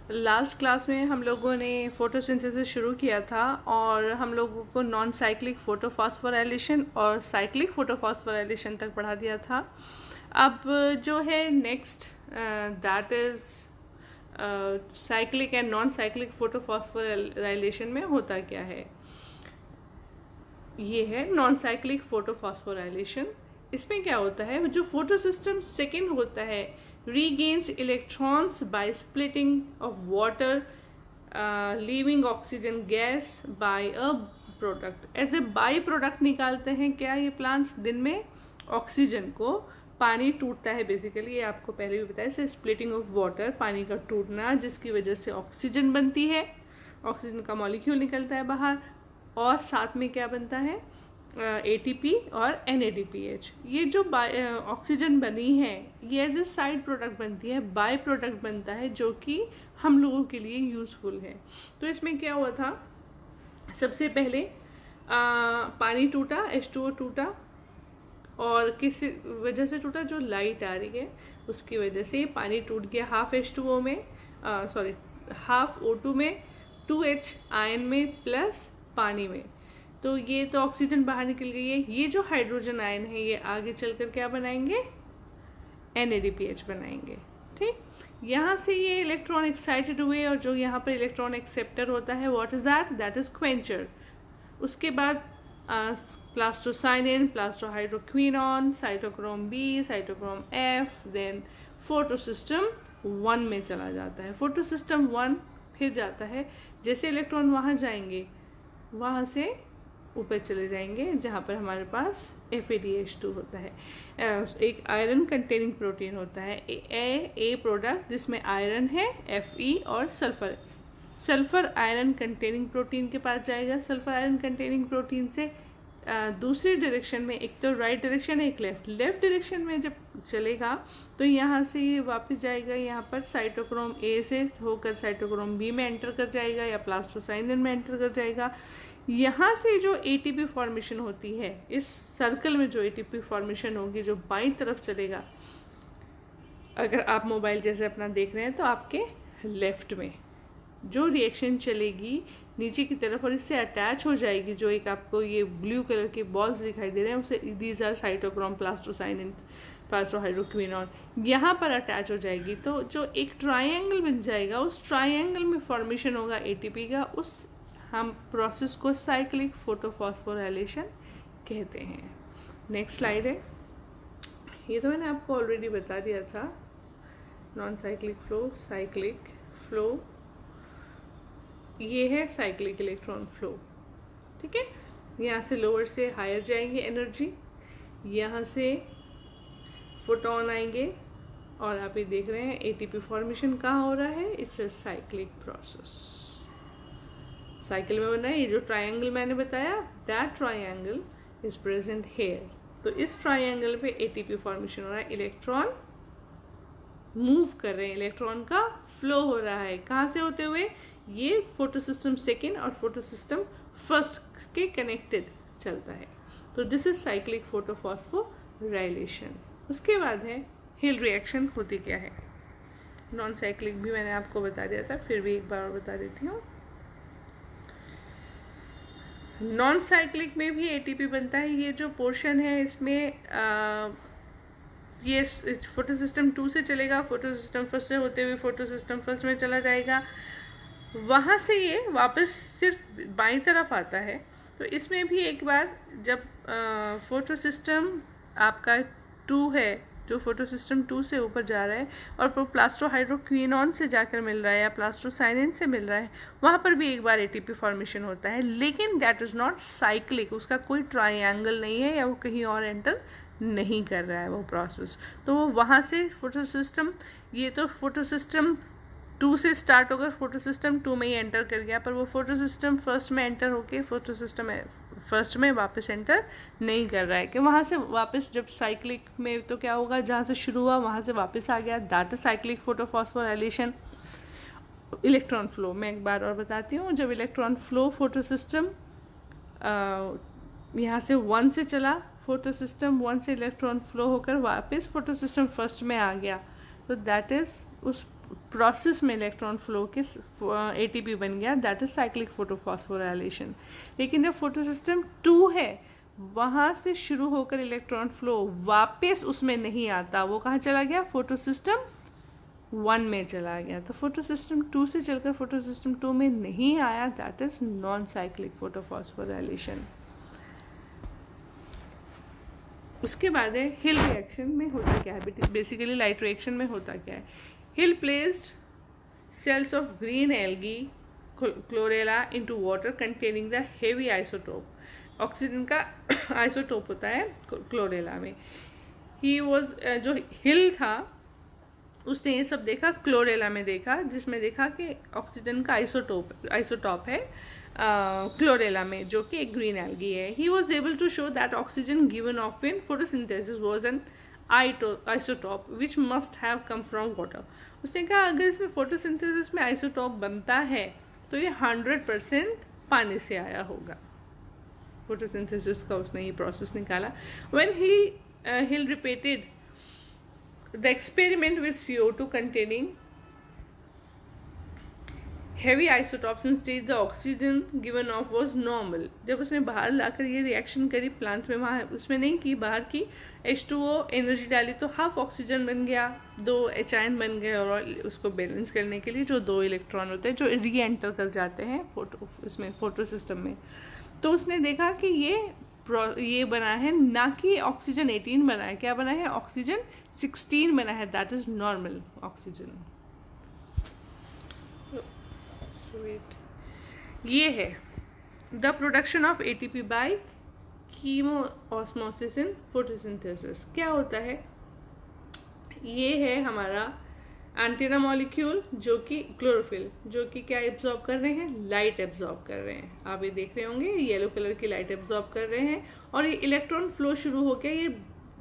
Last class में हम लोगों ने फोटोसिंथेसिस शुरू किया था और हम लोगों को नॉन साइक्लिक फोटोफॉस्फोराइलेशन और साइक्लिक फोटोफॉस्फोराइलेशन तक पढ़ा दिया था। अब जो है next that is cyclic and non cyclic photophosphorylation में होता क्या है। ये है नॉन साइक्लिक फोटोफॉस्फोराइलेशन। इसमें क्या होता है, जो फोटोसिस्टम सेकेंड होता है regains electrons by splitting of water, leaving oxygen gas by a product. As a by product निकालते हैं क्या ये प्लांट्स, दिन में ऑक्सीजन को, पानी टूटता है बेसिकली, ये आपको पहले भी बताया, से स्प्लिटिंग ऑफ वाटर, पानी का टूटना जिसकी वजह से ऑक्सीजन बनती है, ऑक्सीजन का मॉलिक्यूल निकलता है बाहर, और साथ में क्या बनता है, ATP और NADPH। ये जो ऑक्सीजन बनी है ये एज ए साइड प्रोडक्ट बनती है, बाय प्रोडक्ट बनता है जो कि हम लोगों के लिए यूज़फुल है। तो इसमें क्या हुआ था, सबसे पहले पानी टूटा, H2O टूटा, और किस वजह से टूटा, जो लाइट आ रही है उसकी वजह से पानी टूट गया, हाफ H2O में, हाफ O2 में, 2H आयन में प्लस पानी में। तो ये तो ऑक्सीजन बाहर निकल गई है। ये जो हाइड्रोजन आयन है ये आगे चलकर क्या बनाएंगे, NADPH बनाएंगे। ठीक, यहाँ से ये इलेक्ट्रॉन एक्साइटेड हुए और जो यहाँ पर इलेक्ट्रॉन एक्सेप्टर होता है, what is that, that is quencher. उसके बाद plastocyanin, plastohydroquinone, cytochrome B, cytochrome F, then photosystem 1 में चला जाता है। फोटोसिस्टम 1 फिर जाता है, जैसे इलेक्ट्रॉन वहाँ जाएंगे वहाँ से ऊपर चले जाएंगे जहाँ पर हमारे पास FADH2 होता है, एक आयरन कंटेनिंग प्रोटीन होता है, ए प्रोडक्ट जिसमें आयरन है, Fe और sulphur. Sulphur iron containing protein के पास जाएगा, सल्फर आयरन कंटेनिंग प्रोटीन से दूसरी डायरेक्शन में, एक तो राइट डायरेक्शन है, एक लेफ्ट डायरेक्शन में जब चलेगा तो यहाँ से ये वापस जाएगा, यहाँ पर साइटोक्रोम A से होकर साइटोक्रोम B में एंटर कर जाएगा या प्लास्टोसाइनिन में एंटर कर जाएगा। यहाँ से जो ATP फॉर्मेशन होती है, इस सर्कल में जो ATP फॉर्मेशन होगी जो बाईं तरफ चलेगा, अगर आप मोबाइल जैसे अपना देख रहे हैं तो आपके लेफ्ट में जो रिएक्शन चलेगी नीचे की तरफ और इससे अटैच हो जाएगी, जो एक आपको ये ब्लू कलर के बॉल्स दिखाई दे रहे हैं, उसे दीज आर साइटोक्रोम, प्लास्टोसाइनिन, प्लास्टोहाइड्रोक्विनॉन, यहाँ पर अटैच हो जाएगी। तो जो एक ट्रायंगल बन जाएगा, उस ट्रायंगल में फॉर्मेशन होगा ATP का, उस हम प्रोसेस को साइक्लिक फोटोफॉस्फोराइलेशन कहते हैं। नेक्स्ट स्लाइड है, ये तो मैंने आपको ऑलरेडी बता दिया था, non cyclic flow, cyclic flow, ये है साइक्लिक इलेक्ट्रॉन फ्लो। ठीक है, यहाँ से लोअर से हायर जाएंगे एनर्जी, यहाँ से फोटोन आएंगे, और आप ये देख रहे हैं ATP फॉर्मेशन कहाँ हो रहा है, it's a cyclic process, cycle में बन रहा है। ये जो ट्रायंगल मैंने बताया, that triangle is present here. तो इस ट्रायंगल पे ATP फॉर्मेशन हो रहा है, इलेक्ट्रॉन मूव कर रहे हैं, इलेक्ट्रॉन का फ्लो हो रहा है, कहाँ से होते हुए, ये फोटोसिस्टम सेकेंड और फोटोसिस्टम फर्स्ट के कनेक्टेड चलता है। तो दिस इज साइक्लिक फोटोफॉस्फोराइलेशन। उसके बाद है हिल रिएक्शन, होती क्या है, नॉन साइक्लिक भी मैंने आपको बता दिया था, फिर भी एक बार और बता देती हूँ। नॉन साइक्लिक में भी ATP बनता है। ये जो पोर्शन है इसमें ये फोटोसिस्टम 2 से चलेगा, फोटोसिस्टम फर्स्ट से होते हुए फोटोसिस्टम फर्स्ट में चला जाएगा, वहाँ से ये वापस सिर्फ बाईं तरफ आता है। तो इसमें भी एक बार जब फोटोसिस्टम आपका 2 है, जो फोटोसिस्टम 2 से ऊपर जा रहा है और प्लास्टोहाइड्रोक्विनॉन से जाकर मिल रहा है या प्लास्टोसाइनिन से मिल रहा है, वहाँ पर भी एक बार ATP फॉर्मेशन होता है, लेकिन दैट इज़ नॉट साइक्लिक, उसका कोई ट्रायंगल नहीं है या वो कहीं और एंटर नहीं कर रहा है वो प्रोसेस। तो वो वहाँ से फोटोसिस्टम, ये तो फोटोसिस्टम 2 से स्टार्ट होकर फोटोसिस्टम 2 में ही एंटर कर गया, पर वो फोटोसिस्टम फर्स्ट में एंटर होके फोटोसिस्टम फर्स्ट में वापस एंटर नहीं कर रहा है, कि वहाँ से वापस जब साइक्लिक में तो क्या होगा, जहाँ से शुरू हुआ वहाँ से वापस आ गया, that is cyclic photophosphorylation. Electron flow मैं एक बार और बताती हूँ, जब इलेक्ट्रॉन फ्लो फोटोसिस्टम यहाँ से 1 से चला, फोटोसिस्टम 1 से इलेक्ट्रॉन फ्लो होकर वापस फोटोसिस्टम फर्स्ट में आ गया, तो दैट इज उस प्रोसेस में इलेक्ट्रॉन फ्लो के एटीपी बन गया, दैट इज साइक्लिक फोटोफॉस्फोराइलेशन। लेकिन जब फोटो सिस्टम 2 है वहाँ से शुरू होकर इलेक्ट्रॉन फ्लो वापस उसमें नहीं आता, वो कहाँ चला गया, फोटो सिस्टम 1 में चला गया। तो फोटो सिस्टम 2 से चलकर फोटो सिस्टम 2 में नहीं आया, that is non cyclic photophosphorylation. उसके बाद है हिल रिएक्शन में होता क्या है, बेसिकली लाइट रिएक्शन में होता क्या है। हिल placed cells of green algae chlorella into water containing the heavy isotope। Oxygen का आइसोटोप होता है क्लोरेला में। ही वॉज जो हिल था उसने ये सब देखा, क्लोरेला में देखा, जिसमें देखा कि ऑक्सीजन का आइसोटॉप है क्लोरेला में, जो कि एक ग्रीन एल्गी है। He was able to show that oxygen given off in photosynthesis was an isotope which must have come from water. उसने कहा अगर इसमें फोटोसिंथेसिस में आइसोटॉप बनता है तो ये 100% पानी से आया होगा। फोटोसिंथेसिस का उसने ये प्रोसेस निकाला। When Hill repeated the experiment with CO2 containing heavy isotopes instead the oxygen given off was normal। जब उसने बाहर लाकर ये रिएक्शन करी प्लांट में, वहाँ उसमें नहीं की, बाहर की, H2O एनर्जी डाली तो हाफ ऑक्सीजन बन गया, 2 H आयन बन गए, और उसको बैलेंस करने के लिए जो 2 इलेक्ट्रॉन होते हैं जो री एंटर कर जाते हैं फोटो सिस्टम में, तो उसने देखा कि ये बना है, ना कि ऑक्सीजन 18 बना है, क्या बना है, ऑक्सीजन 16 बना है, दैट इज नॉर्मल ऑक्सीजन। ये है the production of ATP by chemiosmosis in photosynthesis. क्या होता है, ये है हमारा एंटीना मॉलिक्यूल जो कि क्लोरोफिल, जो कि क्या एब्जॉर्ब कर रहे हैं, लाइट एब्जॉर्ब कर रहे हैं। आप ये देख रहे होंगे येलो कलर की लाइट एब्जॉर्ब कर रहे हैं, और ये इलेक्ट्रॉन फ्लो शुरू होकर ये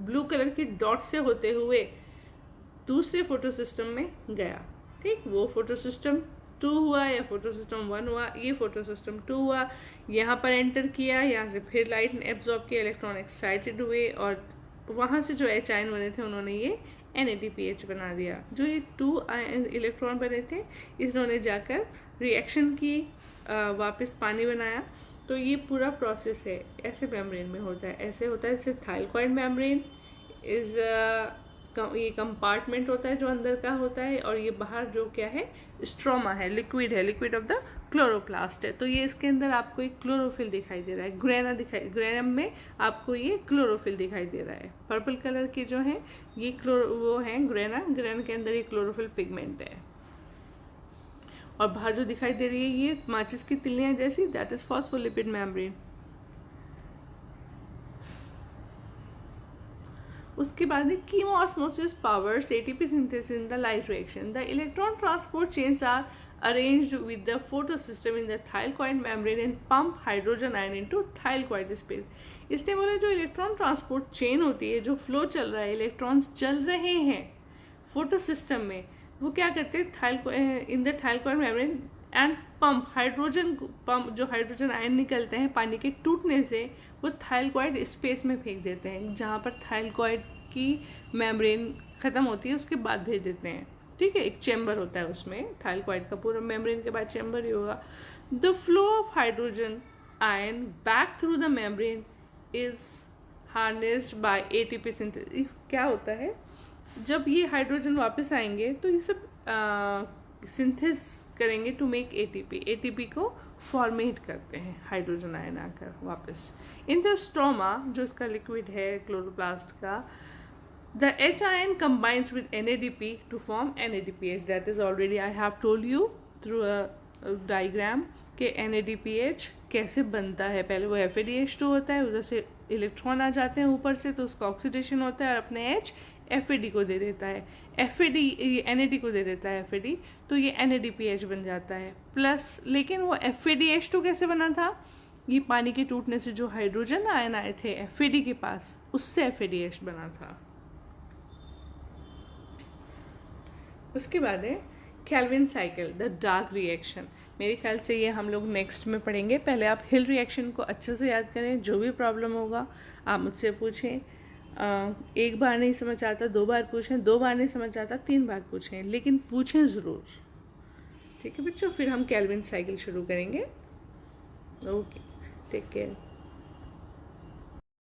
ब्लू कलर की डॉट से होते हुए दूसरे फोटो सिस्टम में गया। ठीक, वो फोटो सिस्टम 2 हुआ या फोटो सिस्टम 1 हुआ, ये फोटो सिस्टम 2 हुआ, यहाँ पर एंटर किया, यहाँ से फिर लाइट ने एब्जॉर्ब किया, इलेक्ट्रॉन एक्साइटेड हुए, और वहाँ से जो H आयन बने थे उन्होंने ये NADPH बना दिया। जो ये 2 इलेक्ट्रॉन बने थे इन्होंने जाकर रिएक्शन की, वापस पानी बनाया। तो ये पूरा प्रोसेस है, ऐसे मेम्ब्रेन में होता है, ऐसे होता है। इससे थाइलकॉइड मेम्ब्रेन इज ये कंपार्टमेंट होता है जो अंदर का होता है, और ये बाहर जो क्या है, स्ट्रोमा है, लिक्विड ऑफ द क्लोरोप्लास्ट है। तो ये इसके अंदर आपको एक क्लोरोफिल दिखाई दे रहा है, ग्रेनम में आपको ये क्लोरोफिल दिखाई दे रहा है। पर्पल कलर के जो है ये वो है ग्रेना के अंदर ये क्लोरोफिल पिगमेंट है, और बाहर जो दिखाई दे रही है ये माचिस की तिल्लियां जैसी, दैट इज फॉस्फोलिपिड मेम्ब्रेन। उसके बाद chemiosmosis powers ATP synthesis in the light reaction. The electron transport chains are arranged with the photosystem in the thylakoid membrane and pump hydrogen ion into thylakoid space. इसलिए बोले जो electron transport chain होती है, जो flow चल रहा है, electrons चल रहे हैं फोटो सिस्टम में, वो क्या करते हैं, in the thylakoid membrane and pump जो हाइड्रोजन आयन निकलते हैं पानी के टूटने से, वो थाइलकॉइड स्पेस में फेंक देते हैं, जहाँ पर थाइलकॉइड की मेम्ब्रेन ख़त्म होती है उसके बाद भेज देते हैं। ठीक है, एक चैम्बर होता है उसमें, थाइलकॉइड का पूरा मेम्ब्रेन के बाद चैम्बर ही होगा। The flow of hydrogen ion back through the membrane is harnessed by ATP synthesis. क्या होता है, जब ये हाइड्रोजन वापस आएंगे तो ये सब सिंथेस करेंगे टू मेक एटीपी को फॉर्मेट करते हैं हाइड्रोजन आयन आकर वापस। इन द स्ट्रोमा, जो इसका लिक्विड है क्लोरोप्लास्ट का, the H ion combines with NADP to form NADPH। that is already I have told you through a diagram कि NADPH कैसे बनता है। पहले वो FADH2 होता है, उधर से इलेक्ट्रॉन आ जाते हैं ऊपर से, तो उसका ऑक्सीडेशन होता है और अपने H FAD को दे देता है, NAD को दे देता है FAD, तो ये NADPH बन जाता है प्लस। लेकिन वो FADH2 कैसे बना था, ये पानी के टूटने से जो हाइड्रोजन आयन आए थे FAD के पास, उससे FADH बना था। उसके बाद है Calvin cycle, the dark reaction. मेरे ख्याल से ये हम लोग नेक्स्ट में पढ़ेंगे। पहले आप हिल रिएक्शन को अच्छे से याद करें, जो भी प्रॉब्लम होगा आप मुझसे पूछें। एक बार नहीं समझ आता 2 बार पूछें, 2 बार नहीं समझ आता 3 बार पूछें, लेकिन पूछें ज़रूर। ठीक है बच्चों, फिर हम केल्विन साइकिल शुरू करेंगे। Okay, take care.